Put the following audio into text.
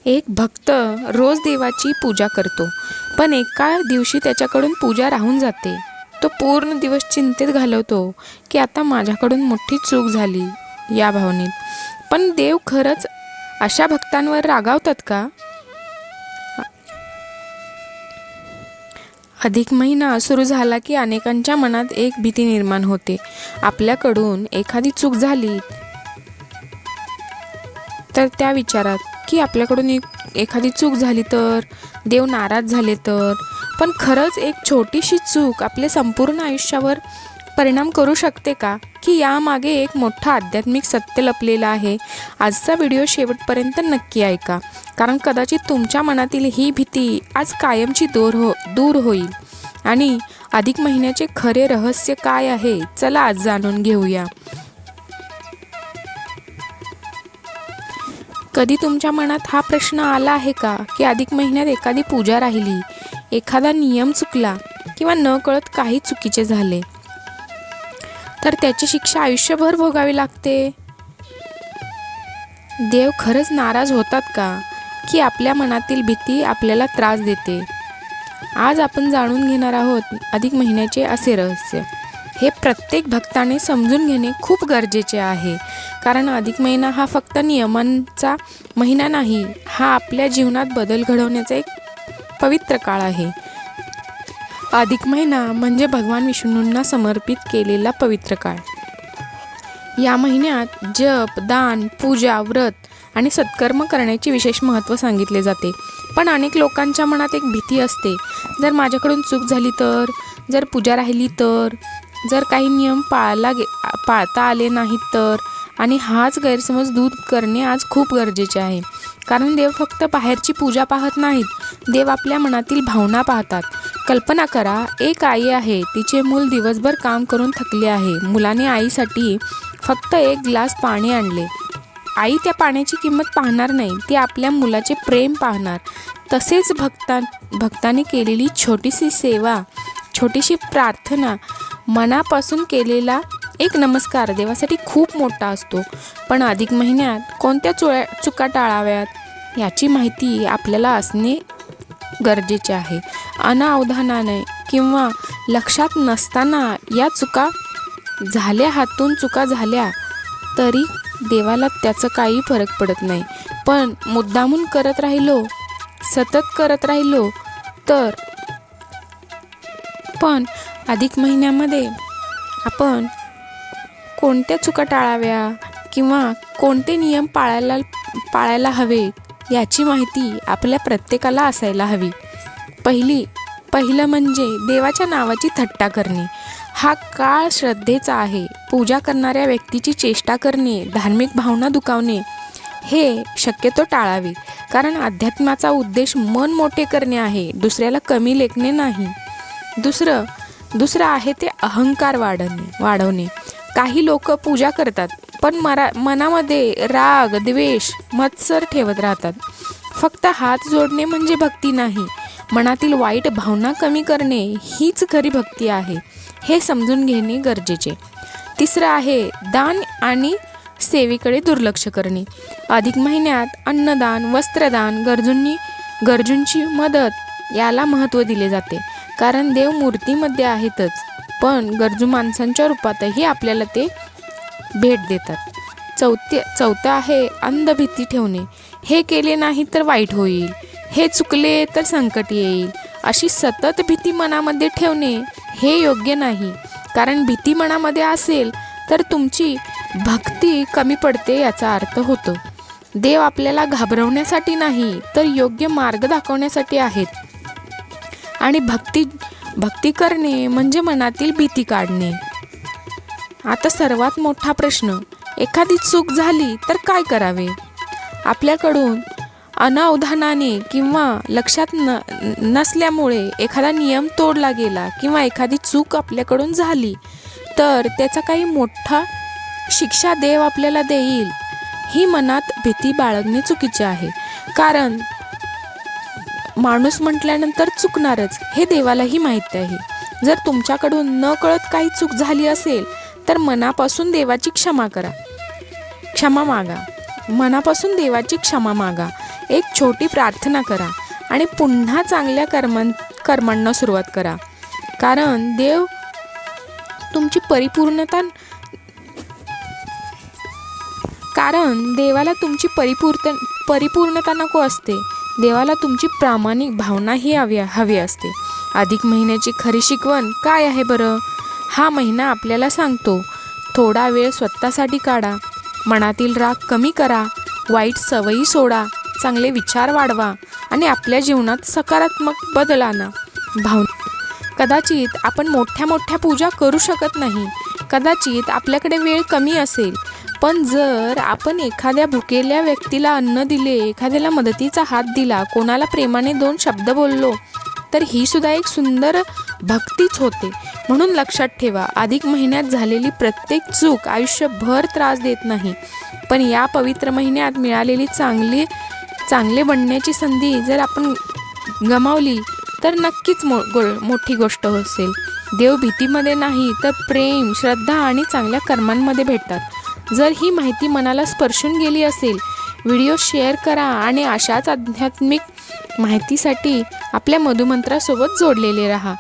एक भक्त रोज देवाची पूजा करतो, पण एका दिवशी त्याच्याकडून पूजा राहून जाते. तो पूर्ण दिवस चिंतेत घालवतो की आता माझ्याकडून मोठी चूक झाली या भावनेत. पण देव खरंच अशा भक्तांवर रागावतात का? अधिक महिना सुरू झाला की अनेकांच्या मनात एक भीती निर्माण होते. आपल्याकडून एखादी चूक झाली तर त्या विचारात की आपल्याकडून एखादी चूक झाली तर देव नाराज झाले तर. पण खरंच एक छोटीशी चूक आपले संपूर्ण आयुष्यावर परिणाम करू शकते का? की यामागे एक मोठं आध्यात्मिक सत्य लपलेलं आहे. आजचा व्हिडिओ शेवटपर्यंत नक्की ऐका, कारण कदाचित तुमच्या मनातील ही भीती आज कायमची दूर होईल. आणि अधिक महिन्याचे खरे रहस्य काय आहे, चला आज जाणून घेऊया. कधी तुमच्या मनात हा प्रश्न आला आहे का की अधिक महिन्यात एखादी पूजा राहिली, एखादा नियम चुकला किंवा न कळत काही चुकीचे झाले तर त्याची शिक्षा आयुष्यभर भोगावी लागते? देव खरंच नाराज होतात का की आपल्या मनातील भीती आपल्याला त्रास देते? आज आपण जाणून घेणार आहोत अधिक महिन्याचे असे रहस्य. हे प्रत्येक भक्ताने समजून घेणे खूप गरजेचे आहे, कारण अधिक महिना हा फक्त नियमांचा महिना नाही, हा आपल्या जीवनात बदल घडवण्याचा एक पवित्र काळ आहे. अधिक महिना म्हणजे भगवान विष्णूंना समर्पित केलेला पवित्र काळ. या महिन्यात जप, दान, पूजा, व्रत आणि सत्कर्म करण्याचे विशेष महत्त्व सांगितले जाते. पण अनेक लोकांच्या मनात एक भीती असते, जर माझ्याकडून चूक झाली तर, जर पूजा राहिली तर, जर काही नियम पाळता आले नाहीत तर. आणि हाच गैरसमज दूर करणे आज खूप गरजेचे आहे, कारण देव फक्त बाहेरची पूजा पाहत नाहीत, देव आपल्या मनातील भावना पाहतात. कल्पना करा, एक आई आहे, तिचे मूल दिवसभर काम करून थकले आहे. मुलाने आईसाठी फक्त एक ग्लास पाणी आणले. आई त्या पाण्याची किंमत पाहणार नाही, ती आपल्या मुलाचे प्रेम पाहणार. तसेच भक्ताने केलेली छोटीशी सेवा, छोटीशी प्रार्थना, मनापासून केलेला एक नमस्कार देवासाठी खूप मोठा असतो. पण अधिक महिन्यात कोणत्या चुका टाळाव्यात याची माहिती आपल्याला असणे गरजेचे आहे. अनावधानाने किंवा लक्षात नसताना या चुका झाल्या, हातून चुका झाल्या तरी देवाला त्याचं काही फरक पडत नाही. पण मुद्दामून करत राहिलो, सतत करत राहिलो तर. पण अधिक महिन्यामध्ये आपण कोणत्या चुका टाळाव्या किंवा कोणते नियम पाळायला हवे याची माहिती आपल्या प्रत्येकाला असायला हवी. पहिलं म्हणजे देवाच्या नावाची थट्टा करणे. हा काळ श्रद्धेचा आहे. पूजा करणाऱ्या व्यक्तीची चेष्टा करणे, धार्मिक भावना दुखावणे हे शक्यतो टाळावे, कारण अध्यात्माचा उद्देश मन मोठे करणे आहे, दुसऱ्याला कमी लेखणे नाही. दुसरं आहे ते अहंकार वाढवणे. काही लोक पूजा करतात पण मनामध्ये राग, द्वेष, मत्सर ठेवत राहतात. फक्त हात जोडणे म्हणजे भक्ती नाही, मनातील वाईट भावना कमी करणे हीच खरी भक्ती आहे, हे समजून घेणे गरजेचे. तिसरं आहे दान आणि सेवेकडे दुर्लक्ष करणे. अधिक महिन्यात अन्नदान, वस्त्रदान, गरजूंची मदत याला महत्त्व दिले जाते, कारण देव मूर्तीमध्ये आहेतच, पण गरजू माणसांच्या रूपातही आपल्याला ते भेट देतात. चौथं आहे अंध भीती ठेवणे. हे केले नाही तर वाईट होईल, हे चुकले तर संकट येईल, अशी सतत भीती मनामध्ये ठेवणे हे योग्य नाही, कारण भीती मनामध्ये असेल तर तुमची भक्ती कमी पडते याचा अर्थ होतो. देव आपल्याला घाबरवण्यासाठी नाही तर योग्य मार्ग दाखवण्यासाठी आहेत. आणि भक्ती करणे म्हणजे मनातील भीती काढणे. आता सर्वात मोठा प्रश्न, एखादी चूक झाली तर काय करावे? आपल्याकडून अनावधानाने किंवा लक्षात नसल्यामुळे एखादा नियम तोडला गेला किंवा एखादी चूक आपल्याकडून झाली तर त्याचा काही मोठा शिक्षा देव आपल्याला देईल, ही मनात भीती बाळगणे चुकीचे आहे. कारण माणूस म्हटल्यानंतर चुकणारच हे देवालाही माहीत आहे. जर तुमच्याकडून न कळत काही चूक झाली असेल तर मनापासून देवाची क्षमा मागा. मनापासून देवाची क्षमा मागा, एक छोटी प्रार्थना करा आणि पुन्हा चांगल्या कर्मांना सुरुवात करा. कारण देवाला तुमची परिपूर्णता नको असते. देवाला तुमची प्रामाणिक भावना ही हवी असते. अधिक महिन्याची खरी शिकवण काय आहे बरं? हा महिना आपल्याला सांगतो, थोडा वेळ स्वतःसाठी काढा, मनातील राग कमी करा, वाईट सवयी सोडा, चांगले विचार वाढवा आणि आपल्या जीवनात सकारात्मक बदल आणा. कदाचित आपण मोठ्या पूजा करू शकत नाही, कदाचित आपल्याकडे वेळ कमी असेल, पण जर आपण एखाद्या भुकेल्या व्यक्तीला अन्न दिले, एखाद्याला मदतीचा हात दिला, कोणाला प्रेमाने 2 शब्द बोललो, तर ही सुद्धा एक सुंदर भक्तीच होते. म्हणून लक्षात ठेवा, अधिक महिन्यात झालेली प्रत्येक चूक आयुष्यभर त्रास देत नाही, पण या पवित्र महिन्यात मिळालेली चांगले बनण्याची संधी जर आपण गमावली तर नक्कीच मोठी गोष्ट असेल. देव भीतीमध्ये नाही तर प्रेम, श्रद्धा आणि चांगल्या कर्मांमध्ये भेटतात. जर ही माहिती मनाला स्पर्शून गेली असेल, व्हिडिओ शेअर करा आणि अशाच आध्यात्मिक माहितीसाठी आपल्या मधुमंत्रासोबत जोडलेले राहा.